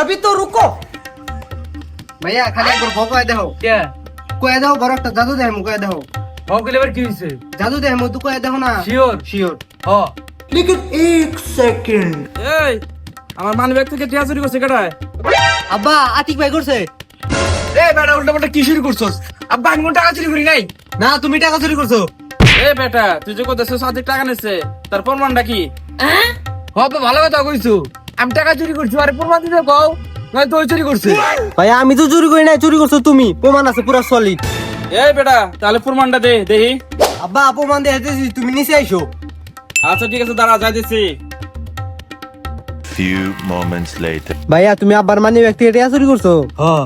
अभी तो रुको। ভাইয়া খালি একবার ভয় দেখো কে কয়ে দাও বড় একটা জাদু দেয় মুখে দেখো ভগলে এবার কি হইছে জাদু দেয় মুখ কয়ে দেখো না শিওর শিওর হ लेकिन एक सेकंड। এই আমার মানি ব্যাগ থেকে টিয়া চুরি করছে কেডায় আব্বা আতিক ভাই করছে এই বেটা উল্টা পাল্টা কি শুরু করছস আব্বা আমি কোনো টাকা চুরি করি নাই না তুমি টাকা চুরি করছো এই বেটা তুই যে কোথায় সাদিক টাকা নিছে তার প্রমাণটা কি হবে ভালো কথা কইছো আমি টাকা চুরি করছি আরে প্রমাণ দিতে কও নয় তো ওই চুরি করছে ভাই আমি তো চুরি করি নাই চুরি করছো তুমি প্রমাণ আছে পুরো সলিড এই বেটা তাহলে প্রমাণটা দে দেখি আব্বা প্রমাণ দিয়ে দিয়েছি তুমি নিচে আইসো আচ্ছা ঠিক আছে দাঁড়া যাইতেছি Few moments later. ভাইয়া তুমি আব্বার মানি ব্যক্তি এটা চুরি করছো হ্যাঁ